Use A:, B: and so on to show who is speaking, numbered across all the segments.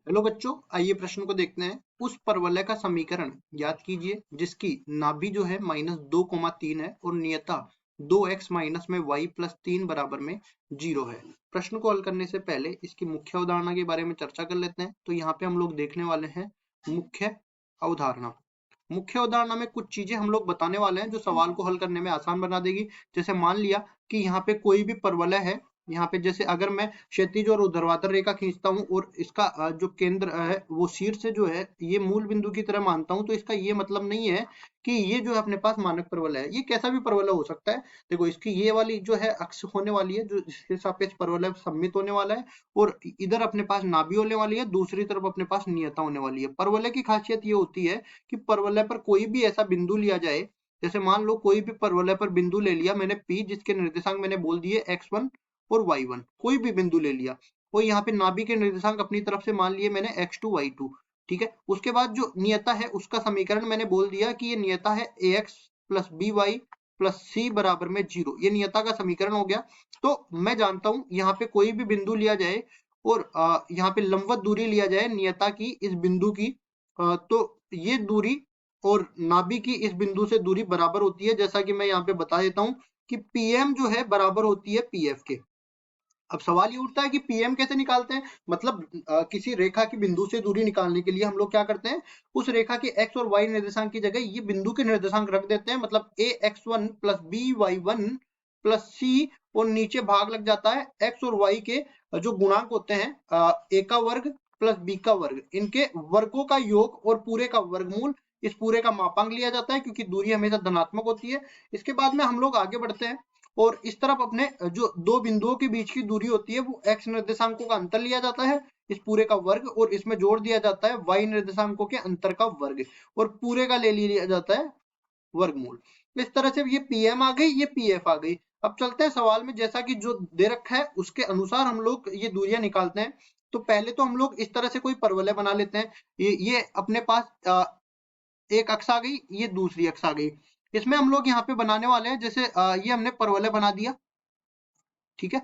A: Hello बच्चों, आइए प्रश्न को देखते हैं। उस परवलय का समीकरण ज्ञात कीजिए जिसकी नाभि जो है -2,3 है और नियता 2x माइनस में y प्लस 3 बराबर में 0 है। प्रश्न को हल करने से पहले इसकी मुख्य अवधारणा के बारे में चर्चा कर लेते हैं। तो यहाँ पे हम लोग देखने वाले हैं मुख्य अवधारणा। मुख्य अवधारणा में कुछ चीजें हम लोग बताने वाले हैं जो सवाल को हल करने में आसान बना देगी। जैसे मान लिया कि यहाँ पे कोई भी परवलय है, यहाँ पे जैसे अगर मैं क्षैतिज और ऊर्ध्वाधर रेखा खींचता हूँ और इसका जो केंद्र है वो शीर्ष जो है ये मूल बिंदु की तरह मानता हूँ, तो इसका ये मतलब नहीं है कि ये जो है अपने पास मानक परवलय है। ये कैसा भी परवलय हो सकता है। देखो इसकी ये वाली जो है अक्ष होने वाली है जो इसके सापेक्ष परवलय सममित होने वाला है, और इधर अपने पास नाभि होने वाली है, दूसरी तरफ अपने पास नियता होने वाली है। परवलय की खासियत ये होती है कि परवलय पर कोई भी ऐसा बिंदु लिया जाए, जैसे मान लो कोई भी परवलय पर बिंदु ले लिया मैंने P, जिसके निर्देशांक मैंने बोल दिए x1 और y1, कोई भी बिंदु ले लिया और यहाँ पे नाभि के निर्देशांक अपनी तरफ से मान लिए मैंने x2 y2। ठीक है, उसके बाद जो नियता है उसका समीकरण मैंने बोल दिया कि ये नियता है ax plus by plus c बराबर में 0। ये नियता का समीकरण हो गया। तो मैं जानता हूं यहाँ पे कोई भी बिंदु लिया जाए और यहाँ पे लंबवत दूरी लिया जाए नियता की इस बिंदु की, तो ये दूरी और नाभि की इस बिंदु से दूरी बराबर होती है। जैसा कि मैं यहाँ पे बता देता हूँ कि पीएम जो है बराबर होती है पीएफ के। अब सवाल ये उठता है कि पीएम कैसे निकालते हैं। मतलब किसी रेखा की बिंदु से दूरी निकालने के लिए हम लोग क्या करते हैं, उस रेखा के एक्स और वाई निर्देशांक की जगह ये बिंदु के निर्देशांक रख देते हैं। मतलब A x1 plus B y1 plus C, और नीचे भाग लग जाता है एक्स और वाई के जो गुणांक होते हैं ए का वर्ग प्लस बी का वर्ग, इनके वर्गों का योग और पूरे का वर्गमूल, इस पूरे का मापांक लिया जाता है क्योंकि दूरी हमेशा धनात्मक होती है। इसके बाद में हम लोग आगे बढ़ते हैं और इस तरफ अपने जो दो बिंदुओं के बीच की दूरी होती है वो x निर्देशांकों का अंतर लिया जाता है, इस पूरे का वर्ग, और इसमें जोड़ दिया जाता है y निर्देशांकों के अंतर का वर्ग, और पूरे का ले लिया जाता है वर्गमूल। इस तरह से ये पीएम आ गई, ये पीएफ आ गई। अब चलते हैं सवाल में, जैसा कि जो दे रखा है उसके अनुसार हम लोग ये दूरियां निकालते हैं। तो पहले तो हम लोग इस तरह से कोई परवलय बना लेते हैं। ये अपने पास एक अक्ष आ गई, ये दूसरी अक्ष आ गई। इसमें हम लोग यहाँ पे बनाने वाले हैं, जैसे ये हमने परवलय बना दिया। ठीक है,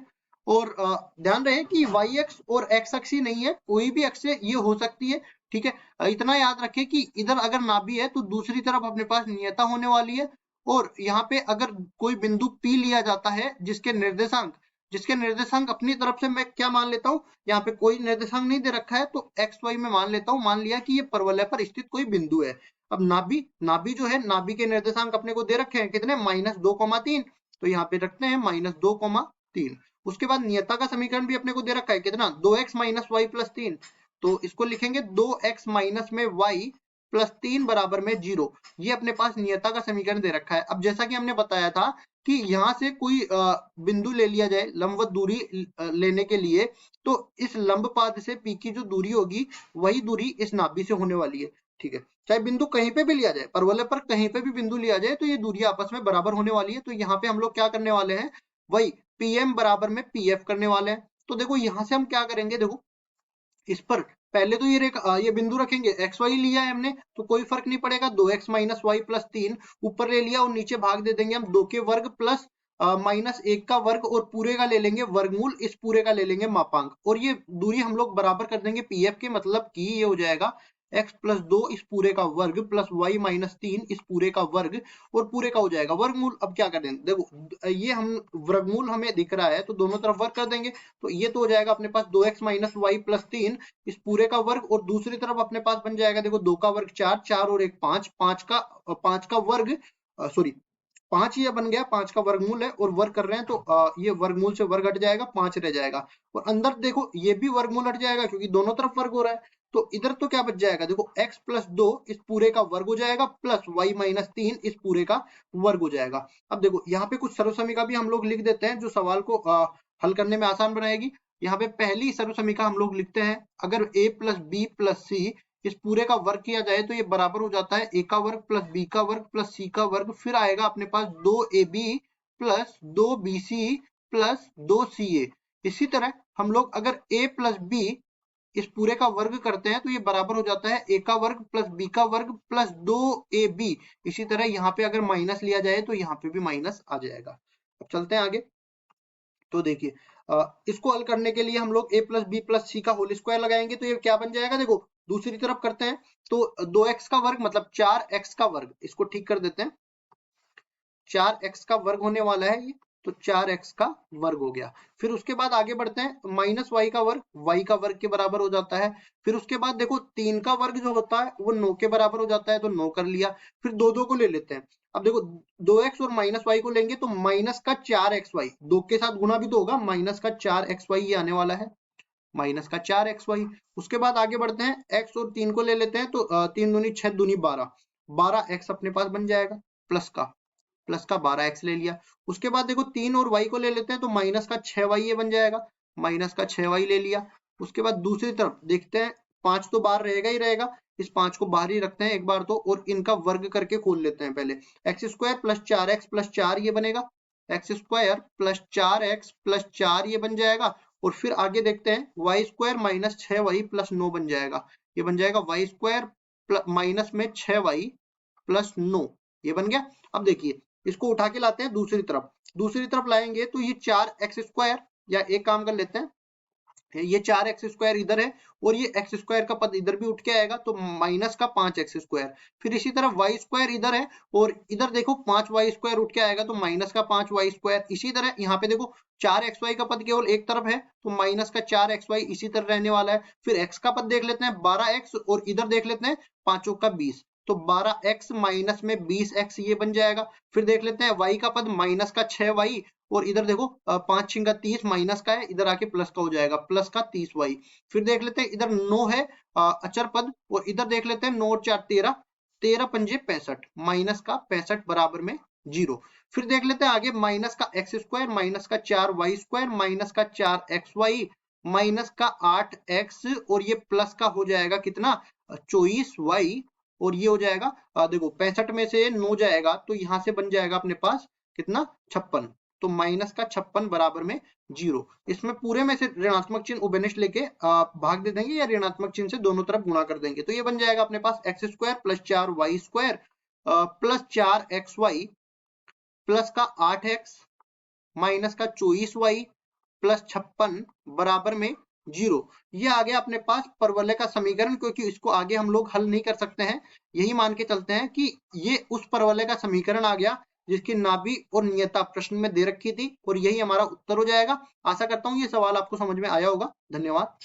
A: और ध्यान रहे कि y अक्ष और x अक्ष ही नहीं है, कोई भी अक्ष ये हो सकती है। ठीक है, इतना याद रखें कि इधर अगर नाभि है तो दूसरी तरफ अपने पास नियता होने वाली है, और यहाँ पे अगर कोई बिंदु P लिया जाता है जिसके निर्देशांक अपनी तरफ से मैं क्या मान लेता हूँ, यहाँ पे कोई निर्देशांक नहीं दे रखा है तो एक्स वाई में मान लेता हूँ। मान लिया कि ये परवलय पर स्थित कोई बिंदु है। अब नाभि नाभि जो है, नाभि के निर्देशांक अपने को दे रखे हैं कितने, -2,3। तो यहाँ पे रखते हैं -2,3। उसके बाद नियता का समीकरण भी अपने को दे रखा है कितना, 2x माइनस वाई प्लस 3। तो इसको लिखेंगे 2x माइनस में y प्लस 3 बराबर में 0। ये अपने पास नियता का समीकरण दे रखा है। अब जैसा कि हमने बताया था कि यहाँ से कोई बिंदु ले लिया जाए लंबवत दूरी लेने के लिए, तो इस लंब पाद से P की जो दूरी होगी वही दूरी इस नाभि से होने वाली है। ठीक है, चाहे बिंदु कहीं पे भी लिया जाए, परवलय पर कहीं पे भी बिंदु लिया जाए तो ये दूरी आपस में बराबर होने वाली है। तो यहाँ पे हम लोग क्या करने वाले हैं, वही पीएम बराबर में पीएफ करने वाले हैं। तो देखो यहाँ से हम क्या करेंगे, देखो इस पर पहले तो ये रेखा ये बिंदु रखेंगे, एक्स वाई लिया है हमने तो कोई फर्क नहीं पड़ेगा, 2x माइनस वाई प्लस 3 ऊपर ले लिया और नीचे भाग दे देंगे हम 2 के वर्ग प्लस -1 का वर्ग, और पूरे का ले लेंगे वर्गमूल, इस पूरे का ले लेंगे मापांक, और ये दूरी हम लोग बराबर कर देंगे पीएफ के। मतलब कि ये हो जाएगा x प्लस 2 इस पूरे का वर्ग प्लस y माइनस 3 इस पूरे का वर्ग, और पूरे का हो जाएगा वर्गमूल। अब क्या कर देंगे, देखो ये हम वर्गमूल हमें दिख रहा है तो दोनों तरफ वर्ग कर देंगे। तो ये तो हो जाएगा अपने पास 2x माइनस वाई प्लस 3 इस पूरे का वर्ग, और दूसरी तरफ अपने पास बन जाएगा, देखो 2 का वर्ग 4, 4 और 1 5, 5 का वर्ग, सॉरी 5 ये बन गया, 5 का वर्गमूल है और वर्ग कर रहे हैं तो ये वर्गमूल से वर्ग हट जाएगा, 5 रह जाएगा, और अंदर देखो ये भी वर्गमूल हट जाएगा क्योंकि दोनों तरफ वर्ग हो रहा है। तो इधर तो क्या बच जाएगा, देखो x प्लस 2 इस पूरे का वर्ग हो जाएगा प्लस y माइनस 3 इस पूरे का वर्ग हो जाएगा। अब देखो यहाँ पे कुछ सर्वसमीका भी हम लोग लिख देते हैं जो सवाल को हल करने में आसान बनाएगी। यहाँ पे पहली सर्वसमीका हम लोग लिखते हैं, अगर a प्लस बी प्लस सी इस पूरे का वर्ग किया जाए तो ये बराबर हो जाता है a का वर्ग प्लस b का वर्ग प्लस c का वर्ग, फिर आएगा अपने पास 2ab plus 2bc plus 2ca। इसी तरह हम लोग अगर a प्लस b इस पूरे का वर्ग करते हैं तो ये बराबर हो जाता है a का वर्ग प्लस b का वर्ग प्लस 2ab। इसी तरह यहाँ पे अगर माइनस लिया जाए तो यहाँ पे भी माइनस आ जाएगा। अब चलते हैं आगे। तो देखिए इसको हल करने के लिए हम लोग a प्लस बी प्लस सी का होल स्क्वायर लगाएंगे तो ये क्या बन जाएगा, देखो दूसरी तरफ करते हैं तो 2x का वर्ग मतलब 4x का वर्ग, इसको ठीक कर देते हैं, 4x का वर्ग होने वाला है ये, तो 4x का वर्ग हो गया। फिर उसके बाद आगे बढ़ते हैं, माइनस वाई का वर्ग y का वर्ग के बराबर हो जाता है। फिर उसके बाद देखो 3 का वर्ग जो होता है वो 9 के बराबर हो जाता है, तो 9 कर लिया। फिर दो को ले लेते हैं, अब देखो 2x और माइनस वाई को लेंगे तो माइनस का 4xy, 2 के साथ गुना भी तो होगा, माइनस का 4xy ये आने वाला है, माइनस का 4xy। उसके बाद आगे बढ़ते हैं, x और 3 को ले लेते हैं तो 3 दूनी 6 दूनी 12, 12x अपने पास बन जाएगा, प्लस का 12x ले लिया। उसके बाद देखो 3 और y को ले लेते हैं तो माइनस का 6y ये बन जाएगा, माइनस का 6y ले लिया। उसके बाद दूसरी तरफ देखते हैं, 5 तो बाहर रहेगा ही रहेगा, इस 5 को बाहर ही रखते हैं एक बार तो, और इनका वर्ग करके खोल लेते हैं पहले। X square plus 4x plus 4 ये बनेगा, x square plus 4x plus 4 ये बन जाएगा। और फिर आगे देखते हैं, Y square minus 6y plus 9 बन जाएगा, ये बन जाएगा वाई स्क्वायर माइनस में 6y प्लस 9, ये बन गया। अब देखिए इसको उठा के लाते हैं दूसरी तरफ लाएंगे तो ये 4x स्क्वायर, या एक काम कर लेते हैं, ये 4x स्क्वायर इधर है और ये x स्क्वायर का पद इधर भी उठ के आएगा तो माइनस का 5x स्क्वायर। फिर इसी तरह y स्क्वायर इधर है और इधर देखो 5y स्क्वायर उठ के आएगा तो माइनस का 5y स्क्वायर। इसी तरह यहाँ पे देखो 4xy का पद केवल एक तरफ है तो माइनस का 4xy इसी तरह रहने वाला है। फिर x का पद देख लेते हैं 12x और इधर देख लेते हैं 5 का 20, तो 12x माइनस में 20x ये बन जाएगा। फिर देख लेते हैं y का पद माइनस का 6y और इधर देखो 5 छिंगा 30 माइनस का है, इधर आके प्लस का हो जाएगा, प्लस का 30y। फिर देख लेते हैं इधर 9 है अचर पद और इधर देख लेते हैं 9 और 4 13, 13 पंजे 65, माइनस का 65 बराबर में 0। फिर देख लेते हैं आगे, माइनस का x स्क्वायर माइनस का 4y स्क्वायर माइनस का 4xy माइनस का 8x और ये प्लस का हो जाएगा कितना 24y और ये हो जाएगा देखो 65 में से 9 जाएगा तो यहां से बन जाएगा अपने पास कितना 56, तो माइनस का 56 बराबर में 0। इसमें पूरे में से ऋणात्मक चिन्ह उभयनिष्ठ लेके भाग दे देंगे या ऋणात्मक चिन्ह से दोनों तरफ गुणा कर देंगे, तो ये बन जाएगा अपने पास X square plus 4y square plus 4xy plus का 8x माइनस का 24y प्लस 56 बराबर में 0। ये आ गया अपने पास परवलय का समीकरण, क्योंकि इसको आगे हम लोग हल नहीं कर सकते हैं, यही मान के चलते हैं कि ये उस परवलय का समीकरण आ गया जिसकी नाभि और नियता प्रश्न में दे रखी थी और यही हमारा उत्तर हो जाएगा। आशा करता हूँ ये सवाल आपको समझ में आया होगा। धन्यवाद।